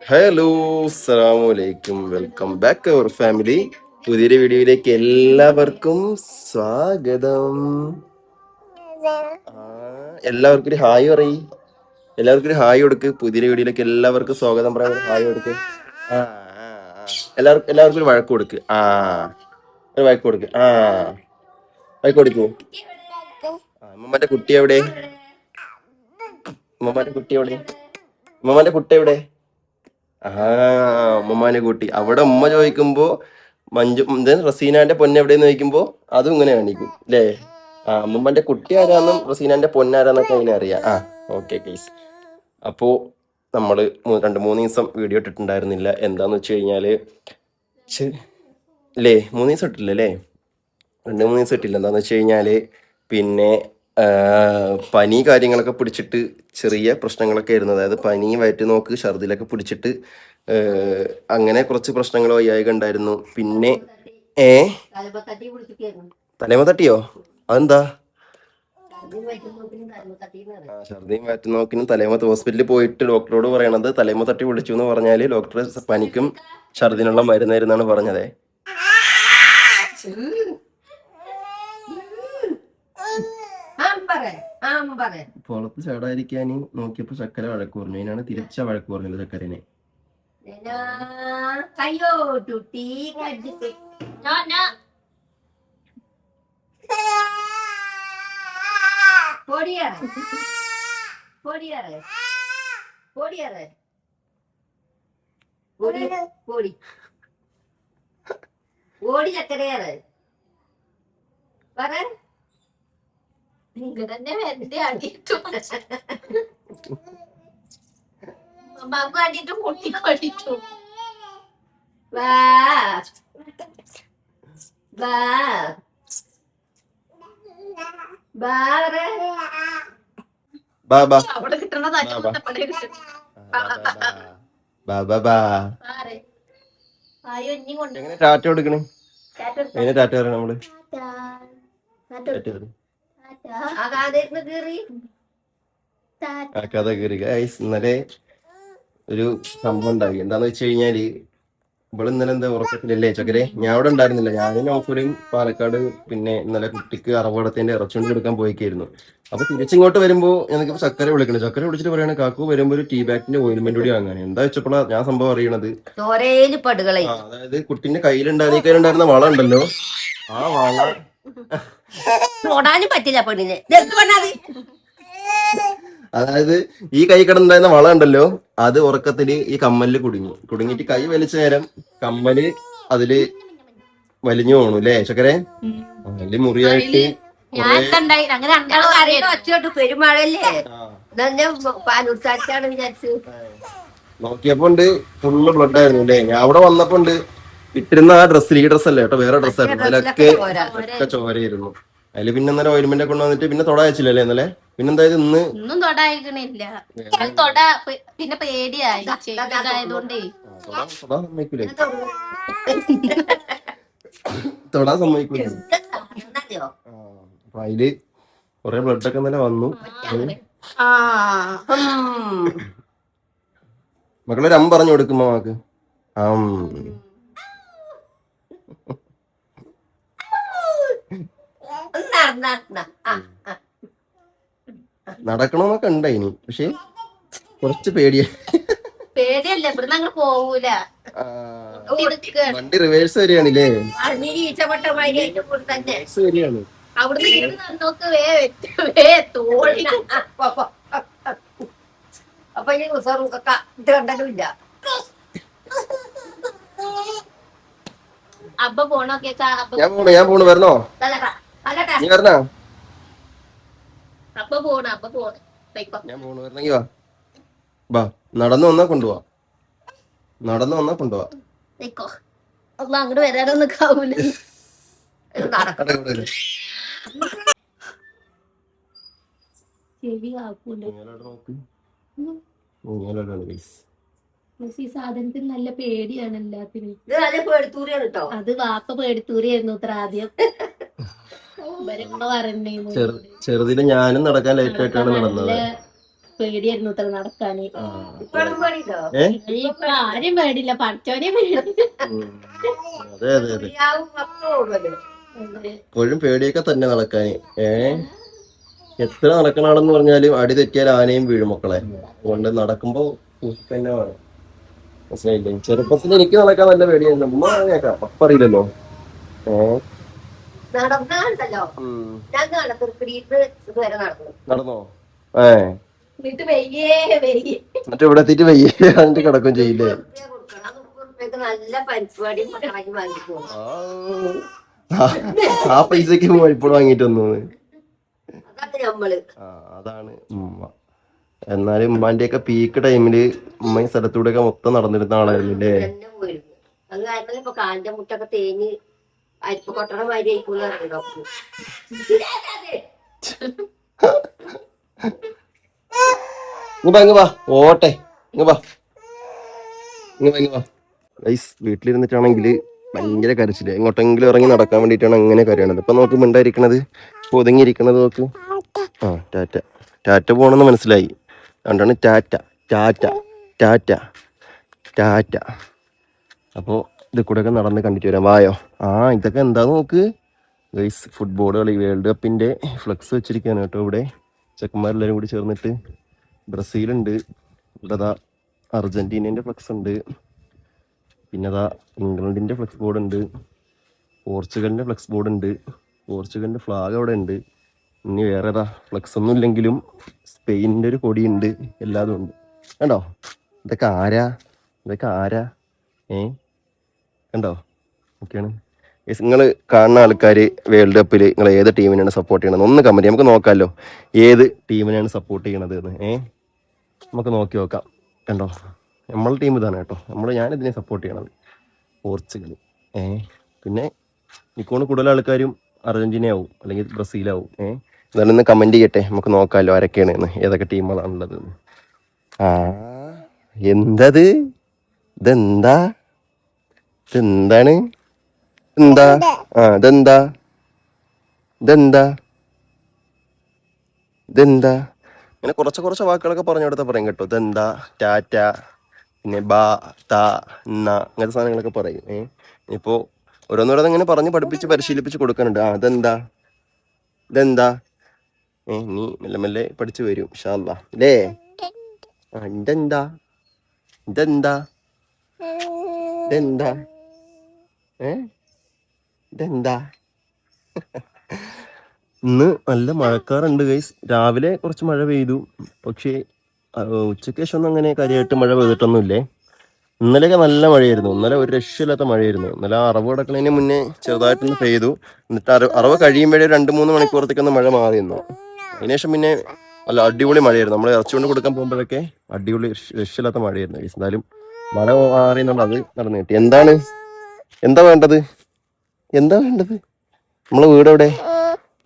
Hello, അസ്സലാമലൈക്കും. Welcome back our family. പുതിയൊരു വീഡിയോയിലേക്ക് എല്ലാവർക്കും സ്വാഗതം. എല്ലാവർക്കും ഒരു ഹായ് പറയ്. എല്ലാവർക്കും ഒരു ഹായ് കൊടുക്ക്. പുതിയൊരു വീഡിയോയിലേക്ക് എല്ലാവർക്കും സ്വാഗതം പറയാൻ ഒരു ഹായ് കൊടുക്ക്. ആ ആ, ആ. എല്ലാവർക്കും ഒരു വഴക്ക് കൊടുക്ക്. ഒരു വഴക്ക് കൊടുക്ക്. വഴക്ക് കൊടുക്കൂ. ഉമ്മമാന്റെ കുട്ടി എവിടെ? ഉമ്മമാന്റെ കുട്ടി എവിടെ? ഉമ്മമാന്റെ കുട്ടി എവിടെ? ഉമ്മമാനെ കൂട്ടി അവിടെ ഉമ്മ ചോദിക്കുമ്പോ മഞ്ജു റസീനാന്റെ പൊന്ന് എവിടെയെന്ന് ചോദിക്കുമ്പോ അതും ഇങ്ങനെ കാണിക്കും അല്ലേ? അമ്മമ്മന്റെ കുട്ടി ആരാന്നും റസീനാന്റെ പൊന്നാരാന്നൊക്കെ അങ്ങനെ അറിയാം. Okay guys. അപ്പോ നമ്മള് 2-3 ദിവസം വീഡിയോ ഇട്ടിട്ടുണ്ടായിരുന്നില്ല. എന്താന്ന് വെച്ച് കഴിഞ്ഞാല് അല്ലേ, 3 ദിവസം ഇട്ടില്ല അല്ലേ? 2-3 ദിവസം ഇട്ടില്ല. എന്താന്ന് വെച്ച് കഴിഞ്ഞാല് പിന്നെ പനി കാര്യങ്ങളൊക്കെ പിടിച്ചിട്ട് ചെറിയ പ്രശ്നങ്ങളൊക്കെ ആയിരുന്നു. അതായത് പനി, വയറ്റുനോക്ക്, ഛർദിലൊക്കെ പിടിച്ചിട്ട് അങ്ങനെ കുറച്ച് പ്രശ്നങ്ങൾ വയ്യായിക ഉണ്ടായിരുന്നു. പിന്നെ തലേമ തട്ടിയോ? അതെന്താ? ഛർദിയും വയറ്റുനോക്കിനും തലേമത്ത് ഹോസ്പിറ്റലിൽ പോയിട്ട് ഡോക്ടറോട് പറയണത് തലേമ തട്ടി വിളിച്ചു എന്ന് പറഞ്ഞാല് ഡോക്ടർ പനിക്കും ഛർദിനുള്ള മരുന്നായിരുന്നാണ് പറഞ്ഞതേ. പുറത്ത് ചാടാതിരിക്കാൻ നോക്കിയപ്പോ ചക്കര വഴക്ക് പറഞ്ഞു. അതിനാണ് തിരിച്ച വഴക്ക് പറഞ്ഞത് ചക്കരനെ. ഓടി ചക്കരയാണ് പറ. തന്നെ വെറുതെ അടിയിട്ടും അമ്മക്ക് അടിയിട്ടും കുട്ടിക്ക് അടിയിട്ടും. വാ വാ അവിടെ കിട്ടണത് എങ്ങനെ ടാറ്റ കൊടുക്കണേ? എങ്ങനെ ടാറ്റ പറയണം നമ്മള്? കഥ കയറി ഗൈസ്. ഇന്നലെ ഒരു സംഭവം ഉണ്ടായി. എന്താന്ന് വെച്ച് കഴിഞ്ഞാല് ഇവിടെ ഇന്നലെ എന്താ ഉറക്കത്തിലല്ലേ ചക്കരെ? ഞാൻ അവിടെ ഉണ്ടായിരുന്നില്ല. ഞാനും നൗഫലും പാലക്കാട്. പിന്നെ ഇന്നലെ കുട്ടിക്ക് അറവടത്തിന്റെ ഇറച്ചുകൊണ്ട് കൊടുക്കാൻ പോയിക്കായിരുന്നു. അപ്പൊ തിരിച്ചിങ്ങോട്ട് വരുമ്പോ എനിക്ക് ചക്കര വിളിക്കണം. ചക്കര വിളിച്ചിട്ട് പറയാണ് കാക്കു വരുമ്പോ ഒരു ടീ ബാഗിന്റെ ഓയിൽമെന്റ് കൂടി വാങ്ങാൻ. എന്താ വെച്ചപ്പോഴാ ഞാൻ സംഭവം അറിയണത്. അതായത് കുട്ടിന്റെ കയ്യിലുണ്ടായിരുന്ന വള ഉണ്ടല്ലോ, ആ വള തൊടാനും പറ്റില്ല പെണ്ണിനെ. അതായത് ഈ കൈ കിടന്നുണ്ടായിരുന്ന വള ഉണ്ടല്ലോ, അത് ഉറക്കത്തില് ഈ കമ്മലില് കുടുങ്ങിയിട്ട് കൈ വലിച്ച നേരം കമ്മല് അതില് വലിഞ്ഞു പോണു അല്ലേ ചക്കരെ? അതില് മുറിയായിട്ട് പെരുമാളല്ലേ പാലൂർച്ചാണ് വിചാരിച്ചു നോക്കിയപ്പോ ഉണ്ട് ഫുള്ള് ബ്ലഡ് ആയിരുന്നു അല്ലേ? ഞാൻ അവിടെ വന്നപ്പോ ഉണ്ട് ഇട്ടിരുന്ന ആ ഡ്രസ്സിൽ, ഈ ഡ്രസ് അല്ലേ കേട്ടോ, വേറെ ഡ്രസ്സായിരുന്നു, അതിലൊക്കെ ചോരയായിരുന്നു. അതില് പിന്നെ ഇന്നലെ ഓയിൽമെന്റ് ഒക്കെ കൊണ്ടുവന്നിട്ട് പിന്നെ തൊട വെച്ചില്ലല്ലേ ഇന്നലെ? പിന്നെന്തായത് ഇന്നും തൊടായിക്കണില്ല. പിന്നെ പേടിയായി ആയതുകൊണ്ടേ തൊടാൻ സമ്മതിക്കൂല. അപ്പൊ അതില് കൊറേ ബ്ലഡ് ഒക്കെ ഇന്നലെ വന്നു. മക്കളൊരു പറഞ്ഞു കൊടുക്കുമ്പോ മക്ക് നടക്കണമെന്നൊക്കെ ഉണ്ടായിനി, പക്ഷെ കുറച്ച് പേടിയല്ല. ഇവിടുന്ന് അങ്ങ് പോവൂല. വണ്ടി റിവേഴ്സ് വരികയാണില്ലേ? വരികയാണ്. അവിടുന്ന് നോക്ക് അപ്പൊ ഇനി ഇത് കണ്ടതുമില്ല. അബ്ബ പോണോക്കെ ഞാൻ പോണു. വരണോ? നീ വരണോ? അബ്ബ പോണ്. ഞാൻ പോണു. വരണെങ്കി വാ. നടന്നു വന്നാ കൊണ്ടുപോവാ. അല്ല അങ്ങോട്ട് വരാനൊന്നും ആവൂല. ചെവി കാക്കൂല. ഈ സാധനത്തിന് നല്ല പേടിയാണ് എല്ലാത്തിനും. അത് വാപ്പ പേടിത്തൂരിയായിരുന്നു അത്ര ആദ്യം. ചെറുതിന് ഞാനും നടക്കാൻ ലേറ്റ് ആയിട്ടാണ് നടന്നത്. പേടിയായിരുന്നു ഇത്ര നടക്കാന്. ഏ ഇപ്പൊ ആരും പേടില്ല, പഠിച്ചോനെ പേടി. അതെ അതെ അതെ, ഇപ്പോഴും പേടിയൊക്കെ തന്നെ നടക്കാന്. എത്ര നടക്കണാണെന്ന് പറഞ്ഞാലും അടി തെറ്റിയാൽ ആനയും വീഴും മക്കളെ. അതുകൊണ്ട് നടക്കുമ്പോ തന്നെ വേണം. മനസ്സിലായില്ലേ? ചെറുപ്പത്തിൽ എനിക്ക് നടക്കാൻ നല്ല പേടിയായിരുന്നു. ഉമ്മ കേക്കാം, അപ്പ അറിയില്ലല്ലോ. നടന്നോ? എന്നിട്ട് ഇവിടെ എത്തിയിട്ട് വയ്യേ എന്നിട്ട് കിടക്കും ചെയ്യില്ലേ? ആ പൈസക്ക് ഇപ്പോൾ വാങ്ങിട്ട് വന്നു. അതാണ് ഉമ്മ. എന്നാലും ഉമ്മാന്റെ ഒക്കെ പീക്ക് ടൈമില് ഉമ്മ ഈ സ്ഥലത്തൂടെ ഒക്കെ മൊത്തം നടന്നിരുന്ന ആളായിരുന്നു അല്ലേ? അത് കാരണം ഇപ്പൊ കാലിന്റെ മുട്ടൊക്കെ തേഞ്ഞ് അരിപ്പ് കൊട്ടണ മാതിരി ആയിക്കൂല ഡോക്ടർ. ഇങ്ങ് വാ ഓട്ടെ, ഇങ്ങ് വാ. വീട്ടിലിരുന്നിട്ടാണെങ്കിൽ ഭയങ്കര കരച്ചില്. എങ്ങോട്ടെങ്കിലും ഇറങ്ങി നടക്കാൻ വേണ്ടിയിട്ടാണ് അങ്ങനെ കരയണത്. ഇപ്പൊ നോക്ക് മിണ്ടായിരിക്കണത്, ഒതുങ്ങിയിരിക്കണത് നോക്ക്. ആ ടാറ്റ ടാറ്റ പോണെന്ന് മനസ്സിലായി. അതുകൊണ്ടാണ് ടാറ്റ ടാറ്റ ടാറ്റ ടാറ്റ. അപ്പോൾ ഇത് കൂടെ ഒക്കെ നടന്ന് കണ്ടിട്ട് വരാം, വായോ. ഇതൊക്കെ എന്താ നോക്ക് ഗൈസ്, ഫുട്ബോൾ കളി, വേൾഡ് കപ്പിന്റെ ഫ്ലെക്സ് വെച്ചിരിക്കുകയാണ് കേട്ടോ. ഇവിടെ ചെക്കന്മാരെല്ലാവരും കൂടി ചേർന്നിട്ട്. ബ്രസീലുണ്ട് ഇവിടെ, അതാ അർജന്റീനന്റെ ഫ്ലെക്സ് ഉണ്ട്, പിന്നെ അതാ ഇംഗ്ലണ്ടിന്റെ ഫ്ലെക്സ് ബോർഡ് ഉണ്ട്, പോർച്ചുഗലിന്റെ ഫ്ലെക്സ് ബോർഡ് ഉണ്ട്, പോർച്ചുഗലിന്റെ ഫ്ലാഗ് അവിടെ ഉണ്ട്. ഇനി വേറെ ഏതാ ഫ്ലെക്സ് ഒന്നും ഇല്ലെങ്കിലും സ്പെയിനിന്റെ ഒരു കൊടിയുണ്ട്, എല്ലാതും ഉണ്ട്. കണ്ടോ? ഇതൊക്കെ ആരാ? കണ്ടോ? ഒക്കെയാണ് നിങ്ങൾ കാണുന്ന ആൾക്കാർ. വേൾഡ് കപ്പിൽ നിങ്ങൾ ഏത് ടീമിനാണ് സപ്പോർട്ട് ചെയ്യണത് ഒന്ന് കമന്റ് നമുക്ക് നോക്കാമല്ലോ, ഏത് ടീമിനാണ് സപ്പോർട്ട് ചെയ്യണത് എന്ന്. നമുക്ക് നോക്കാം. കണ്ടോ? നമ്മളെ ടീം ഇതാണ് കേട്ടോ. ഞാനിതിനെ സപ്പോർട്ട് ചെയ്യണത് പോർച്ചുഗൽ. പിന്നെ നിൽക്കുന്ന കൂടുതൽ ആൾക്കാരും അർജന്റീനയാവും അല്ലെങ്കിൽ ബ്രസീലാവും. എന്നാലും ഒന്ന് കമന്റ് ചെയ്യട്ടെ, നമുക്ക് നോക്കാമല്ലോ ആരൊക്കെയാണ് എന്ന്, ഏതൊക്കെ ടീമുകളാണുള്ളത്. എന്തത്? ഇതെന്താണ്? ഇതെന്താ? ഇങ്ങനെ കുറച്ച് വാക്കുകളൊക്കെ പറഞ്ഞു കൊടുത്താൽ പറയും കേട്ടോ. ഇതെന്താ, ടാറ്റ, പിന്നെ ബാ, താ, ന, അങ്ങനത്തെ സാധനങ്ങളൊക്കെ പറയും. ഇപ്പോൾ ഓരോന്നോരോന്ന് ഇങ്ങനെ പറഞ്ഞ് പഠിപ്പിച്ച് പരിശീലിപ്പിച്ച് കൊടുക്കാനുണ്ട്. ഇതെന്താ നീ മെല്ലെ മെല്ലെ പഠിച്ചു വരും ഇൻഷാ അല്ലാ അല്ലേ? ഇതെന്താ ഇന്ന് നല്ല മഴക്കാറുണ്ട് ഗൈസ്. രാവിലെ കുറച്ച് മഴ പെയ്തു, പക്ഷേ ഉച്ചയ്ക്ക് ശേഷം ഒന്നും അങ്ങനെ കാര്യമായിട്ട് മഴ പെയ്തിട്ടൊന്നുമില്ലേ. ഇന്നലെയൊക്കെ നല്ല മഴയായിരുന്നു. ഇന്നലെ ഒരു രക്ഷയില്ലാത്ത മഴയായിരുന്നു. ഇന്നലെ അറവ് കിടക്കുന്നതിന് മുന്നേ ചെറുതായിട്ടൊന്ന് പെയ്തു. എന്നിട്ട് അറവ് കഴിയുമ്പോഴേ 2-3 മണിക്കൂറത്തേക്കൊന്ന് മഴ മാറിയിരുന്നു. അതിനുശേഷം പിന്നെ നല്ല അടിപൊളി മഴയായിരുന്നു. നമ്മൾ ഇറച്ചി കൊണ്ട് കൊടുക്കാൻ പോകുമ്പോഴൊക്കെ അടിപൊളി രക്ഷയില്ലാത്ത മഴയായിരുന്നു. എന്നാലും മഴ മാറിയെന്നുണ്ട്, അത് നടന്നു കിട്ടി. എന്താ വേണ്ടത്? നമ്മളെ വീടെവിടെ?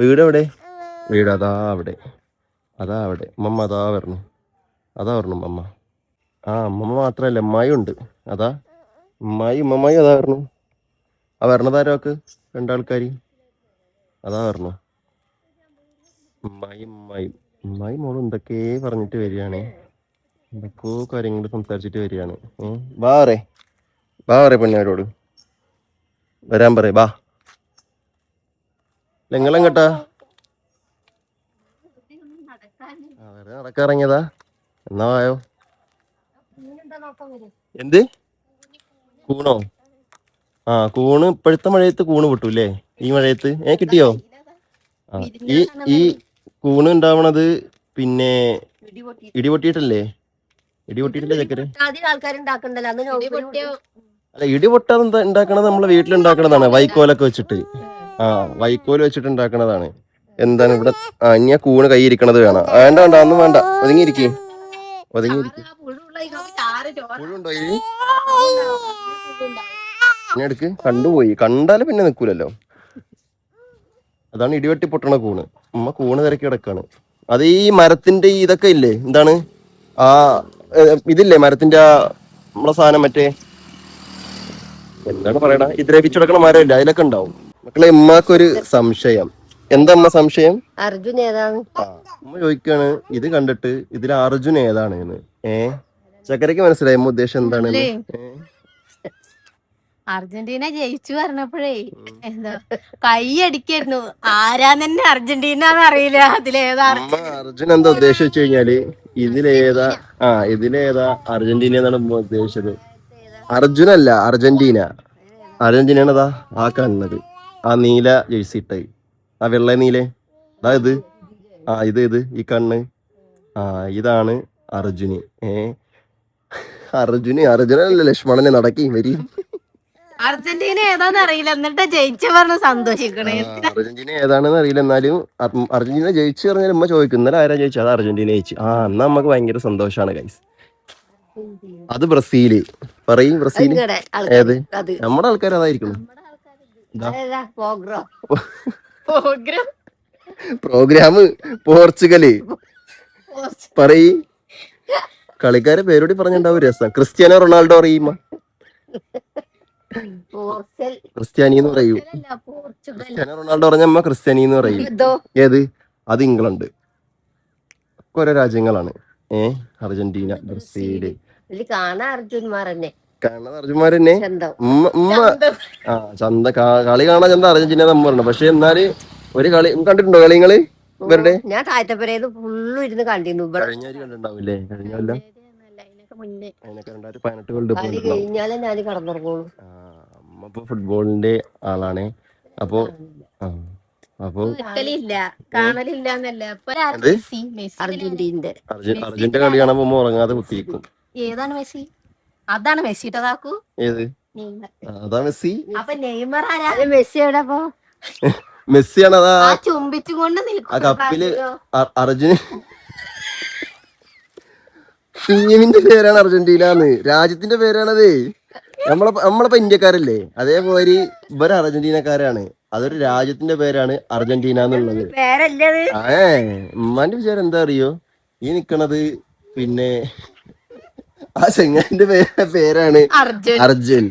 വീട് അതാ അവിടെ. അമ്മമ്മ അതാ വരണം അമ്മമ്മ. അമ്മമ്മ മാത്രല്ല, അമ്മായി ഉണ്ട്. അതാ ഉമ്മമ്മായി അതാ വരണം. വരണതാരോക്ക് 2 ആൾക്കാർ അതാ വരണം. ഉമ്മായി മോളും എന്തൊക്കെ പറഞ്ഞിട്ട് വരികയാണ്, എന്തൊക്കെയോ കാര്യങ്ങൾ സംസാരിച്ചിട്ട് വരികയാണ്. വാ പറ പെണ്ണവരോട് വരാൻ പറ. ബാ, നിങ്ങളെങ്ങട്ടാ? വെറുതെ നടക്കാറിങ്ങിയതാ? എന്നാ വായോ. എന്ത് കൂണോ? കൂണ് ഇപ്പോഴത്തെ മഴയത്ത് കൂണ് പൊട്ടൂല്ലേ? ഈ മഴയത്ത് കിട്ടിയോ? ഈ കൂണ് ഉണ്ടാവണത് പിന്നെ ഇടിപൊട്ടിയിട്ടല്ലേ? ഇടിപൊട്ടിയിട്ടല്ലേ ചക്കര്? അല്ല, ഇടി പൊട്ടാതെ ഉണ്ടാക്കണത് നമ്മളെ വീട്ടിലുണ്ടാക്കണതാണ്, വൈക്കോലൊക്കെ വെച്ചിട്ട്. വൈക്കോല് വെച്ചിട്ട് ഉണ്ടാക്കണതാണ്. എന്താണ് ഇവിടെ? ഇനി കൂണ് കൈയിരിക്കണത് വേണം. വേണ്ട ഒന്നും വേണ്ട, ഒതുങ്ങിയിരിക്കും. പുഴുണ്ടോ ഇതിന്? പിന്നെ എടുക്ക്. കണ്ടുപോയി, കണ്ടാലും പിന്നെ നിക്കൂലല്ലോ. അതാണ് ഇടിവെട്ടി പൊട്ടണ കൂണ്. കൂണ് തിരക്കി കിടക്കാണ്. അത് ഈ മരത്തിന്റെ ഇതൊക്കെ ഇല്ലേ, എന്താണ് ഇതില്ലേ മരത്തിന്റെ നമ്മളെ സാധനം, മറ്റേ എന്താണ് പറയണ, ഈ ദ്രവിച്ചെടുക്കണ മരമില്ല, അതിലൊക്കെ ഉണ്ടാവും. മക്കളെ, ഉമ്മാക്കൊരു സംശയം. എന്താ അമ്മ സംശയം? അർജുൻ ഏതാണ്? ആ അമ്മ ചോദിക്കാണ് ഇത് കണ്ടിട്ട് ഇതിൽ അർജുൻ ഏതാണ് എന്ന്. ചക്കരയ്ക്ക് മനസ്സിലായി അമ്മ ഉദ്ദേശം എന്താണെന്ന്. അർജന്റീന ജയിച്ചു പറഞ്ഞപ്പോഴേ എന്താ കൈ അടിക്കായിരുന്നു. ആരാന്നെ അർജന്റീന അറിയില്ല. അതിലേതാ അമ്മ അർജുൻ എന്താ ഉദ്ദേശിച്ചു വെച്ച് കഴിഞ്ഞാല് ഇതിലേതാ അർജന്റീന എന്നാണ് ഉമ്മ ഉദ്ദേശിച്ചത്. അർജുനല്ല, അർജന്റീന. അർജന്റീനയാണതാ ആ കാണുന്നത്, ആ നീല ജേഴ്സി ഇട്ടത്, ആ വെള്ള നീലെ ഇത്. ഇത് ഈ കണ്ണ്, ഇതാണ് അർജുന്. അർജുനല്ല, ലക്ഷ്മണനെ നടക്കി വരി. അർജന്റീന ഏതാന്ന് അറിയില്ല, എന്നിട്ട് ജയിച്ചു പറഞ്ഞ് സന്തോഷിക്കണേ. അർജന്റീന ഏതാണെന്ന് അറിയില്ല, എന്നാലും അർജന്റീന ജയിച്ചു പറഞ്ഞാൽ ഉമ്മ ചോദിക്കും ഇന്നലെ ആരാ ജയിച്ചു? അത് അർജന്റീന ജയിച്ചു. എന്നാ നമുക്ക് ഭയങ്കര സന്തോഷാണ് ഗൈസ്. അത് ബ്രസീല്. പറയും ബ്രസീല് ഏത്? നമ്മുടെ ആൾക്കാർ അതായിരിക്കണം. പ്രോഗ്രാം പോർച്ചുഗല്. പറയ് കളിക്കാരെ പേരോടി പറഞ്ഞിട്ടുണ്ടാവും രസം. ക്രിസ്ത്യാനോ റൊണാൾഡോ അറിയുമ്പ ക്രിസ്ത്യാനി എന്ന് പറയൂ. ക്രിസ്ത്യാനോ റൊണാൾഡോ പറഞ്ഞ ക്രിസ്ത്യാനി എന്ന് പറയും. ഏത്? അത് ഇംഗ്ലണ്ട്. ഓരോ രാജ്യങ്ങളാണ്. Argentina, Brazil. കാണാൻ അർജുന്മാരെന്നെ. ഉമ്മ ചന്ത കളി കാണാൻ ചന്ത അർജന്റീന നമ്മ പറഞ്ഞു. പക്ഷെ എന്നാല് ഒരു കളി കണ്ടിട്ടുണ്ടോ കളിങ്ങള് ഇവരുടെ? ഞാൻ താഴത്തപ്പരേത് ഫുള്ളും ഇരുന്ന് കണ്ടിരുന്നു. കഴിഞ്ഞാല് കണ്ടിട്ടുണ്ടാവില്ലേ? കഴിഞ്ഞ കൊല്ലം 2018 വേൾഡ് കപ്പ് കഴിഞ്ഞാലേ ഞാൻ കടന്നുറങ്ങുള്ളൂ. അമ്മ ഇപ്പൊ ഫുട്ബോളിന്റെ ആളാണ്. അപ്പൊ അർജന്റീന കളി കാണുമ്പോ ഉറങ്ങാതെ കുത്തിയിരിക്കും. ഏതാണ് മെസ്സി? അതാണ് മെസ്സി. ഏത്? അതാ മെസ്സി. അപ്പൊ നെയ്മർ ആരാ? മെസ്സിയുടെ മെസ്സിയാണ്. അതാ ചുംബിച്ചുകൊണ്ട് ആ കപ്പില് അർജുന ടീമിന്റെ പേരാണ് അർജന്റീന. രാജ്യത്തിന്റെ പേരാണത്. നമ്മളിപ്പോ ഇന്ത്യക്കാരല്ലേ, അതേപോലെ ഇവര് അർജന്റീനക്കാരാണ്. അതൊരു രാജ്യത്തിന്റെ പേരാണ് അർജന്റീന എന്നുള്ളത്. ഉമ്മാന്റെ വിചാരം എന്താ അറിയോ? ഈ നിക്കണത് പിന്നെ ആ ചെങ്ങാന്റെ പേരാണ് അർജുൻ.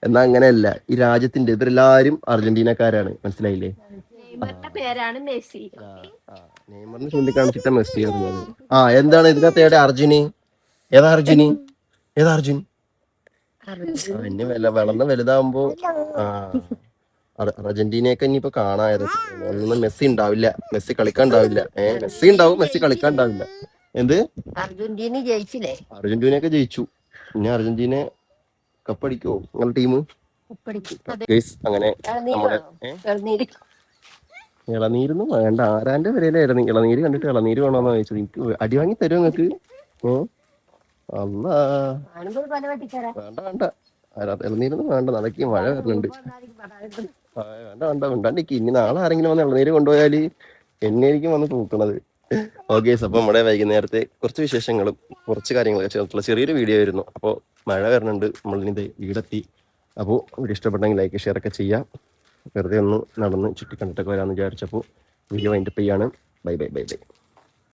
എന്നാ അങ്ങനെയല്ല, ഈ രാജ്യത്തിന്റെ ഇവരെല്ലാരും അർജന്റീനക്കാരാണ്. മനസ്സിലായില്ലേ? പേരാണ് മെസ്സി. നെയ്മറിനെ ചൂണ്ടിക്കാണിച്ചിട്ട മെസ്സി പറഞ്ഞത്. എന്താണ് ഇതിനകത്ത് അർജുന്? ഏതാ അർജുന്? ഇനി വളർന്ന് വലുതാവുമ്പോ അർജന്റീനയൊക്കെ ഇനിയിപ്പോ കാണായത്. ഒന്നും മെസ്സി ഉണ്ടാവില്ല, മെസ്സി കളിക്കാൻ ഉണ്ടാവില്ല. മെസ്സി ഉണ്ടാവും, മെസ്സി കളിക്കാൻ ഉണ്ടാവില്ല. എന്ത്? അർജന്റീന ജയിച്ചില്ലേ? അർജന്റീനയൊക്കെ ജയിച്ചു. ഇനി അർജന്റീന കപ്പടിക്കോ നിങ്ങളുടെ ടീം? അങ്ങനെ നമ്മുടെ ഇളനീരൊന്നും വേണ്ട. ആരാന്റെ വരെയല്ലേ ഇളനീര് കണ്ടിട്ട് ഇളനീര് വേണോന്ന് ചോദിച്ചത്. എനിക്ക് അടി വാങ്ങി തരുമോ നിങ്ങക്ക്? അല്ലാ വേണ്ട ഇളനീരൊന്നും വേണ്ട. നടക്കി മഴ വരുന്നുണ്ട്. വേണ്ട ഉണ്ടാണ്ടിക്ക്. ഇനി നാളെ ആരെങ്കിലും വന്ന് ഇളനീര് കൊണ്ടുപോയാല് എന്നെയായിരിക്കും വന്ന് തൂക്കണത്. ഓക്കെ, അപ്പൊ നമ്മുടെ വൈകുന്നേരത്തെ കുറച്ച് വിശേഷങ്ങളും കുറച്ച് കാര്യങ്ങളൊക്കെ ചേർത്തുള്ള ചെറിയൊരു വീഡിയോ ആയിരുന്നു. അപ്പോൾ മഴ വരുന്നുണ്ട്, നമ്മളിത് വീടെത്തി. അപ്പോൾ വീഡിയോ ഇഷ്ടപ്പെട്ടെങ്കിൽ ലൈക്ക് ഷെയർ ഒക്കെ ചെയ്യാം. വെറുതെ ഒന്ന് നടന്ന് ചുറ്റി കണ്ടിട്ടൊക്കെ വരാമെന്ന് വിചാരിച്ചപ്പോൾ വീഡിയോ വൈൻഡപ്പ് ചെയ്യാണ്. ബൈ.